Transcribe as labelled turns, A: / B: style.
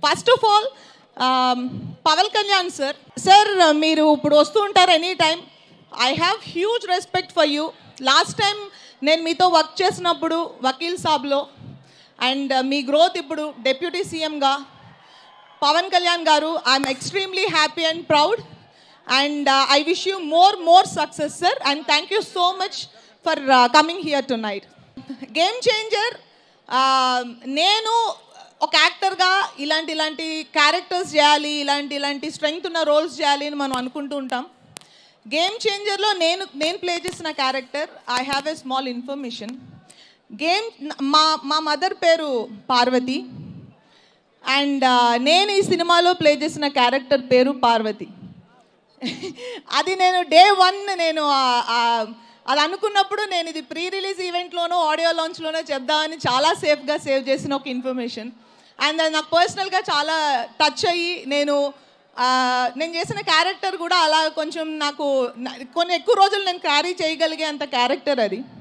A: First of all Pawan Kalyan sir మీరు ఇప్పుడు వస్తూ ఉంటారు any time. I have huge respect for you. Last time నేను మీతో వర్క్ చేసినప్పుడు వకీల్ సాబ్లో, అండ్ మీ గ్రోత్ ఇప్పుడు డెప్యూటీ సీఎంగా Pawan Kalyan garu, I'm extremely happy and proud, and I wish you more success sir, and thank you so much for coming here tonight. Game changer, నేను ఒక యాక్టర్గా ఇలాంటి క్యారెక్టర్స్ చేయాలి, ఇలాంటి స్ట్రెంగ్త్ ఉన్న రోల్స్ చేయాలి అని మనం అనుకుంటూ ఉంటాం. గేమ్ చేంజర్లో నేను ప్లే చేసిన character, I have a small information. మా మదర్ పేరు పార్వతి, అండ్ నేను ఈ సినిమాలో ప్లే చేసిన క్యారెక్టర్ పేరు పార్వతి. అది నేను డే 1 నేను అది అనుకున్నప్పుడు నేను ఇది ప్రీ రిలీజ్ ఈవెంట్లోనో ఆడియో లాంచ్లోనో చెప్దామని చాలా సేఫ్గా సేవ్ చేసిన ఒక ఇన్ఫర్మేషన్. అండ్ అది నాకు పర్సనల్గా చాలా టచ్ అయ్యి నేను చేసిన క్యారెక్టర్ కూడా అలా కొంచెం నాకు కొన్ని ఎక్కువ రోజులు నేను క్యారీ చేయగలిగే అంత క్యారెక్టర్ అది.